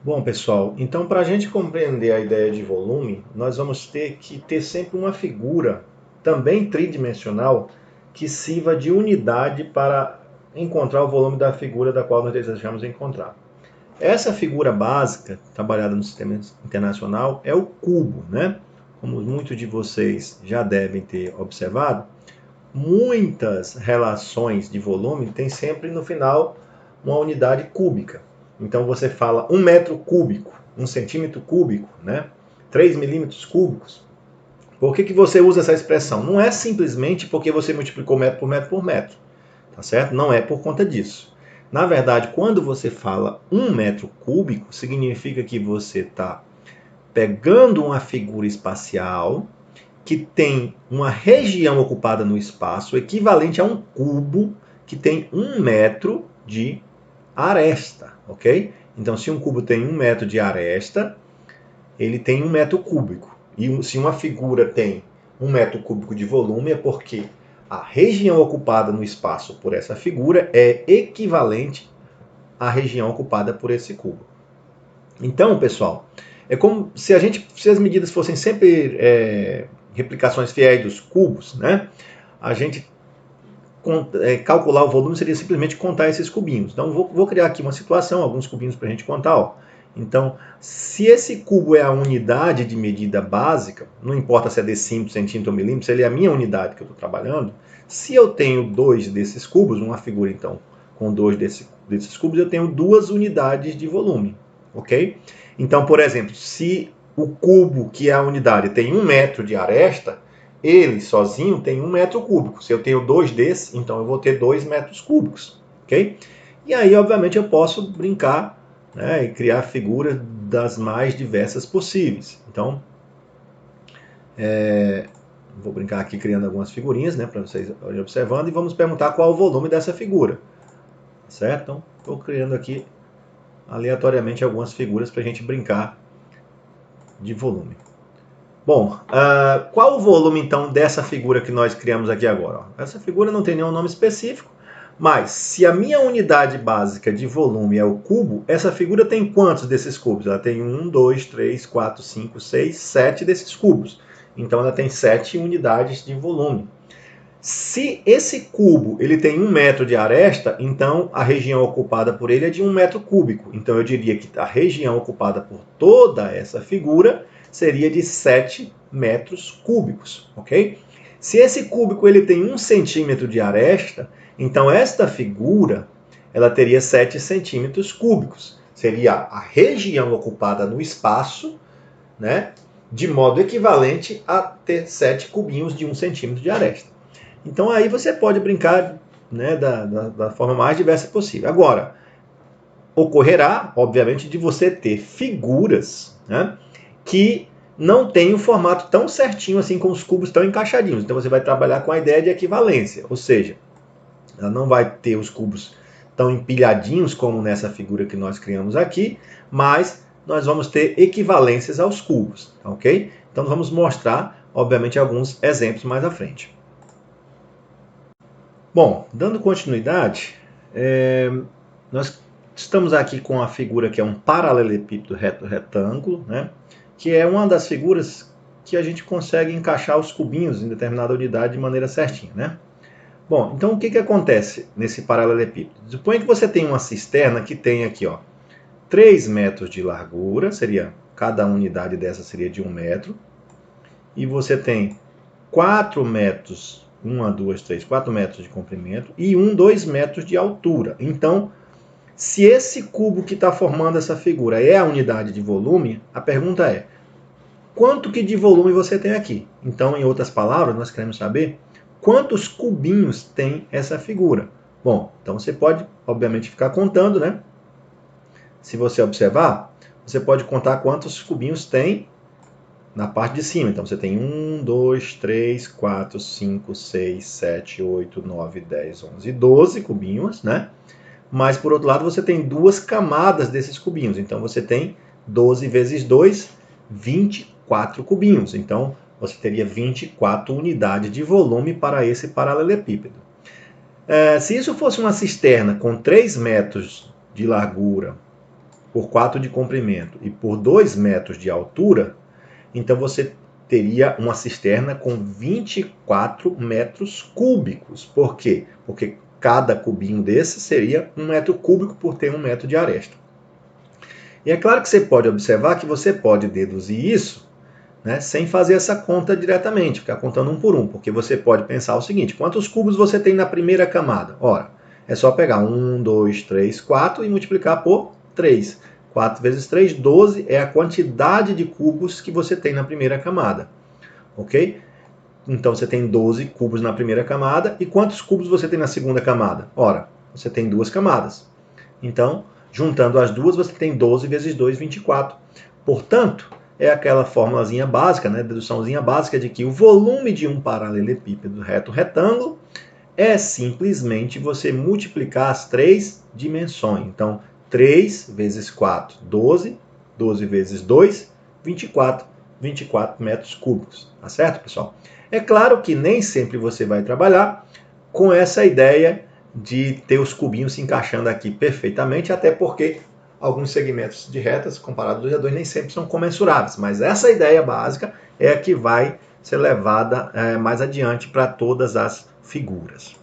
Bom, pessoal, então para a gente compreender a ideia de volume, nós vamos ter que ter sempre uma figura, também tridimensional, que sirva de unidade para encontrar o volume da figura da qual nós desejamos encontrar. Essa figura básica, trabalhada no sistema internacional, é o cubo, né? Como muitos de vocês já devem ter observado, muitas relações de volume têm sempre no final uma unidade cúbica. Então você fala 1 metro cúbico, 1 centímetro cúbico, né? 3 milímetros cúbicos. Por que você usa essa expressão? Não é simplesmente porque você multiplicou metro por metro por metro, tá certo? Não é por conta disso. Na verdade, quando você fala 1 metro cúbico, significa que você está pegando uma figura espacial que tem uma região ocupada no espaço equivalente a um cubo que tem 1 metro de aresta, ok? Então, se um cubo tem 1 metro de aresta, ele tem 1 metro cúbico. E se uma figura tem 1 metro cúbico de volume, é porque a região ocupada no espaço por essa figura é equivalente à região ocupada por esse cubo. Então, pessoal, é como se as medidas fossem sempre replicações fiéis dos cubos, né? A gente calcular o volume seria simplesmente contar esses cubinhos. Então, vou criar aqui uma situação, alguns cubinhos para a gente contar. Ó. Então, se esse cubo é a unidade de medida básica, não importa se é decímetro, centímetro ou milímetro, se ele é a minha unidade que eu estou trabalhando, se eu tenho 2 desses cubos, uma figura então com 2 desses cubos, eu tenho 2 unidades de volume, ok? Então, por exemplo, se o cubo, que é a unidade, tem 1 metro de aresta, ele sozinho tem 1 metro cúbico. Se eu tenho 2 desses, então eu vou ter 2 metros cúbicos, ok? E aí, obviamente, eu posso brincar, né, e criar figuras das mais diversas possíveis. Então, vou brincar aqui criando algumas figurinhas, né, para vocês irem observando, e vamos perguntar qual o volume dessa figura, certo? Então, estou criando aqui aleatoriamente algumas figuras para a gente brincar de volume. Bom, qual o volume então dessa figura que nós criamos aqui agora? Essa figura não tem nenhum nome específico, mas se a minha unidade básica de volume é o cubo, essa figura tem quantos desses cubos? Ela tem 1, 2, 3, 4, 5, 6, 7 desses cubos. Então ela tem 7 unidades de volume. Se esse cubo ele tem 1 metro de aresta, então a região ocupada por ele é de 1 metro cúbico. Então eu diria que a região ocupada por toda essa figura seria de 7 metros cúbicos, ok? Se esse cúbico ele tem 1 centímetro de aresta, então esta figura ela teria 7 centímetros cúbicos. Seria a região ocupada no espaço, né, de modo equivalente a ter 7 cubinhos de 1 centímetro de aresta. Então aí você pode brincar, né, da forma mais diversa possível. Agora, ocorrerá, obviamente, de você ter figuras, né, que não tem um formato tão certinho assim, com os cubos tão encaixadinhos. Então você vai trabalhar com a ideia de equivalência, ou seja, ela não vai ter os cubos tão empilhadinhos como nessa figura que nós criamos aqui, mas nós vamos ter equivalências aos cubos, ok? Então vamos mostrar, obviamente, alguns exemplos mais à frente. Bom, dando continuidade, nós estamos aqui com a figura que é um paralelepípedo retângulo, né, que é uma das figuras que a gente consegue encaixar os cubinhos em determinada unidade de maneira certinha, né? Bom, então o que acontece nesse paralelepípedo? Suponha que você tem uma cisterna que tem aqui, ó, 3 metros de largura, cada unidade dessa seria de 1 metro, e você tem 4 metros, 1, 2, 3, 4 metros de comprimento e 2 metros de altura. Então, se esse cubo que está formando essa figura é a unidade de volume, a pergunta é, quanto que de volume você tem aqui? Então, em outras palavras, nós queremos saber quantos cubinhos tem essa figura. Bom, então você pode, obviamente, ficar contando, né? Se você observar, você pode contar quantos cubinhos tem na parte de cima. Então você tem 1, 2, 3, 4, 5, 6, 7, 8, 9, 10, 11, 12 cubinhos, né? Mas por outro lado você tem 2 camadas desses cubinhos. Então você tem 12 vezes 2, 24 cubinhos. Então você teria 24 unidades de volume para esse paralelepípedo. Se isso fosse uma cisterna com 3 metros de largura por 4 de comprimento e por 2 metros de altura, então você teria uma cisterna com 24 metros cúbicos. Por quê? Porque cada cubinho desse seria 1 metro cúbico por ter 1 metro de aresta. E é claro que você pode observar que você pode deduzir isso, né, sem fazer essa conta diretamente, ficar contando um por um, porque você pode pensar o seguinte: quantos cubos você tem na primeira camada? Ora, é só pegar 1, 2, 3, 4 e multiplicar por 3. 4 vezes 3, 12 é a quantidade de cubos que você tem na primeira camada. Ok? Então você tem 12 cubos na primeira camada. E quantos cubos você tem na segunda camada? Ora, você tem 2 camadas. Então, juntando as duas, você tem 12 vezes 2, 24. Portanto, é aquela formulazinha básica, né, deduçãozinha básica de que o volume de um paralelepípedo reto retângulo é simplesmente você multiplicar as 3 dimensões. Então, 3 vezes 4, 12. 12 vezes 2, 24. 24 metros cúbicos. Tá certo, pessoal? É claro que nem sempre você vai trabalhar com essa ideia de ter os cubinhos se encaixando aqui perfeitamente, até porque alguns segmentos de retas, comparados 2 a 2, nem sempre são comensuráveis. Mas essa ideia básica é a que vai ser levada mais adiante para todas as figuras.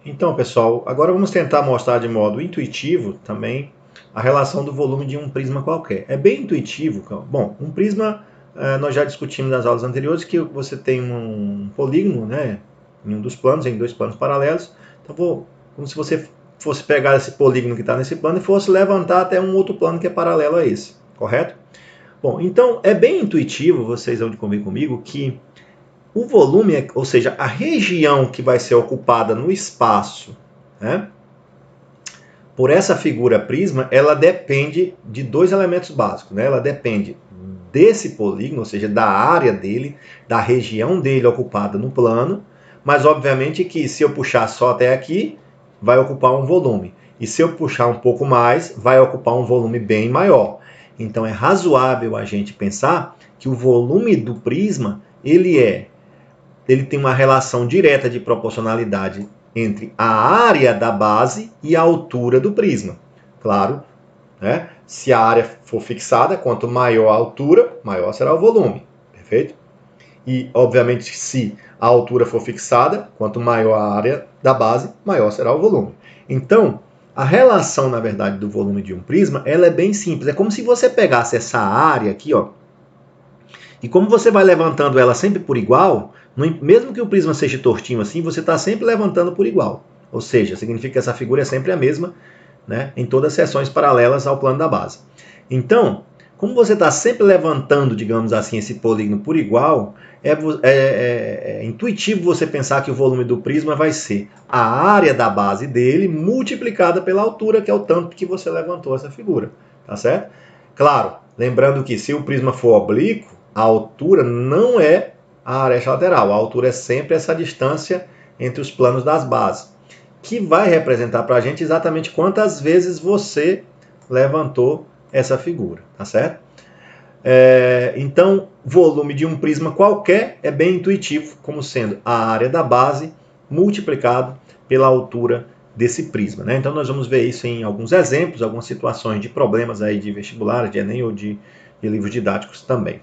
Então, pessoal, agora vamos tentar mostrar de modo intuitivo também a relação do volume de um prisma qualquer. É bem intuitivo. Bom, um prisma, nós já discutimos nas aulas anteriores que você tem um polígono, né, em um dos planos, em 2 planos paralelos. Então, como se você fosse pegar esse polígono que está nesse plano e fosse levantar até um outro plano que é paralelo a esse, correto? Bom, então é bem intuitivo, vocês vão convir comigo, que o volume, ou seja, a região que vai ser ocupada no espaço, né, por essa figura prisma, ela depende de 2 elementos básicos. Né? Ela depende desse polígono, ou seja, da área dele, da região dele ocupada no plano, mas obviamente que se eu puxar só até aqui, vai ocupar um volume. E se eu puxar um pouco mais, vai ocupar um volume bem maior. Então é razoável a gente pensar que o volume do prisma, ele tem uma relação direta de proporcionalidade entre a área da base e a altura do prisma. Claro, né? Se a área for fixada, quanto maior a altura, maior será o volume. Perfeito? E, obviamente, se a altura for fixada, quanto maior a área da base, maior será o volume. Então, a relação, na verdade, do volume de um prisma, ela é bem simples. É como se você pegasse essa área aqui, ó, e como você vai levantando ela sempre por igual, mesmo que o prisma seja tortinho assim, você está sempre levantando por igual. Ou seja, significa que essa figura é sempre a mesma, né, em todas as seções paralelas ao plano da base. Então, como você está sempre levantando, digamos assim, esse polígono por igual, é intuitivo você pensar que o volume do prisma vai ser a área da base dele multiplicada pela altura, que é o tanto que você levantou essa figura. Tá certo? Claro, lembrando que se o prisma for oblíquo, a altura não é a aresta lateral. A altura é sempre essa distância entre os planos das bases, que vai representar para a gente exatamente quantas vezes você levantou essa figura, tá certo? Então, volume de um prisma qualquer é bem intuitivo, como sendo a área da base multiplicado pela altura desse prisma. Né? Então, nós vamos ver isso em alguns exemplos, algumas situações de problemas aí de vestibulares, de Enem ou de livros didáticos também.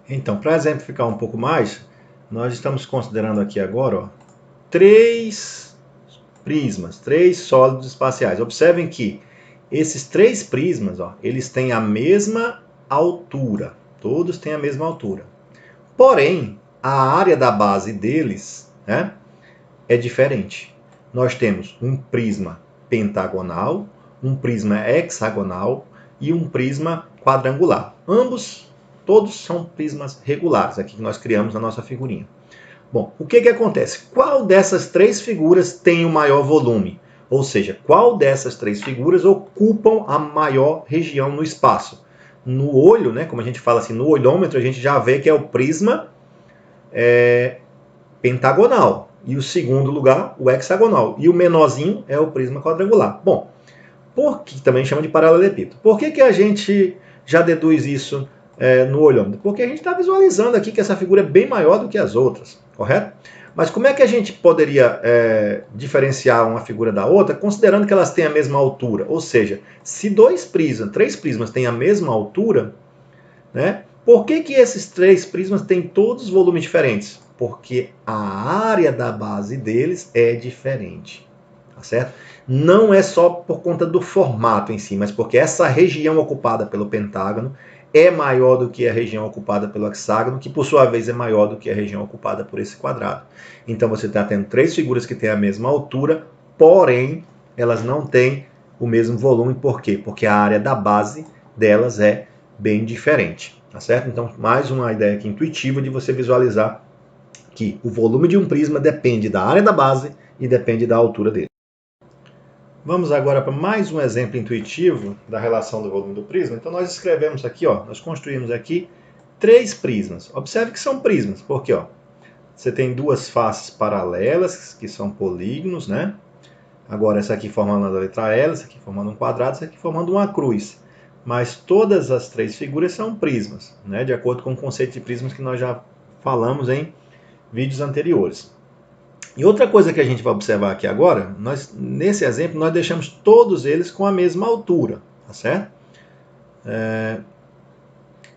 Então, para exemplificar um pouco mais, nós estamos considerando aqui agora 3 prismas, 3 sólidos espaciais. Observem que esses 3 prismas, eles têm a mesma altura. Todos têm a mesma altura. Porém, a área da base deles, né, é diferente. Nós temos um prisma pentagonal, um prisma hexagonal e um prisma quadrangular. Todos são prismas regulares, aqui que nós criamos na nossa figurinha. Bom, o que acontece? Qual dessas 3 figuras tem o maior volume? Ou seja, qual dessas 3 figuras ocupam a maior região no espaço? No olho, né, como a gente fala assim, no olhômetro, a gente já vê que é o prisma pentagonal. E o segundo lugar, o hexagonal. E o menorzinho é o prisma quadrangular. Bom, que também chama de paralelepípedo. Por que a gente já deduz isso no olhômetro? Porque a gente está visualizando aqui que essa figura é bem maior do que as outras, correto? Mas como é que a gente poderia diferenciar uma figura da outra, considerando que elas têm a mesma altura? Ou seja, se três prismas têm a mesma altura, né, por que esses três prismas têm todos volumes diferentes? Porque a área da base deles é diferente. Tá certo? Não é só por conta do formato em si, mas porque essa região ocupada pelo pentágono é maior do que a região ocupada pelo hexágono, que por sua vez é maior do que a região ocupada por esse quadrado. Então você está tendo três figuras que têm a mesma altura, porém elas não têm o mesmo volume. Por quê? Porque a área da base delas é bem diferente. Tá certo? Então, mais uma ideia aqui intuitiva de você visualizar que o volume de um prisma depende da área da base e depende da altura dele. Vamos agora para mais um exemplo intuitivo da relação do volume do prisma. Então nós escrevemos aqui, nós construímos aqui três prismas. Observe que são prismas, porque você tem duas faces paralelas, que são polígonos, né? Agora essa aqui formando a letra L, essa aqui formando um quadrado, essa aqui formando uma cruz. Mas todas as três figuras são prismas, né? De acordo com o conceito de prismas que nós já falamos em vídeos anteriores. E outra coisa que a gente vai observar aqui agora, nesse exemplo, nós deixamos todos eles com a mesma altura, tá certo?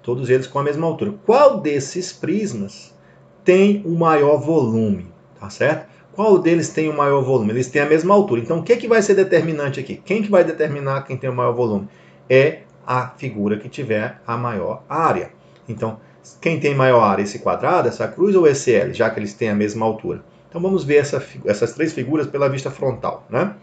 Todos eles com a mesma altura. Qual desses prismas tem o maior volume, tá certo? Qual deles tem o maior volume? Eles têm a mesma altura. Então, o que vai ser determinante aqui? Quem que vai determinar quem tem o maior volume? É a figura que tiver a maior área. Então, quem tem maior área? Esse quadrado, essa cruz ou esse L, já que eles têm a mesma altura? Então vamos ver essas três figuras pela vista frontal, né?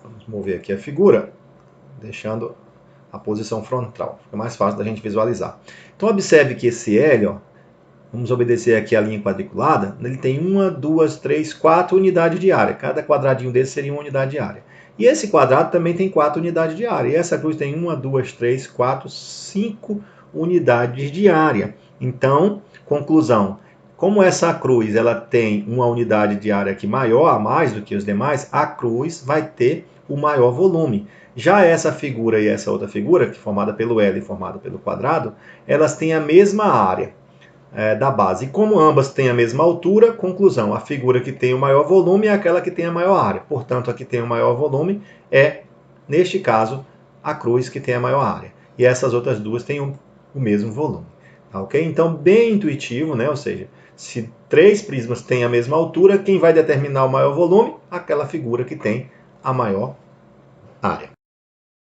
Vamos mover aqui a figura, deixando a posição frontal. Fica mais fácil da gente visualizar. Então observe que esse L, vamos obedecer aqui a linha quadriculada, ele tem 1, 2, 3, 4 unidades de área. Cada quadradinho desse seria uma unidade de área. E esse quadrado também tem 4 unidades de área. E essa cruz tem 1, 2, 3, 4, 5 unidades de área. Então, conclusão, como essa cruz ela tem uma unidade de área aqui maior, a mais do que os demais, a cruz vai ter o maior volume. Já essa figura e essa outra figura, que é formada pelo L e formada pelo quadrado, elas têm a mesma área da base. E como ambas têm a mesma altura, conclusão, a figura que tem o maior volume é aquela que tem a maior área. Portanto, a que tem o maior volume é, neste caso, a cruz que tem a maior área. E essas outras duas têm o mesmo volume. Tá, ok? Então, bem intuitivo, né? Ou seja, se três prismas têm a mesma altura, quem vai determinar o maior volume? Aquela figura que tem a maior área.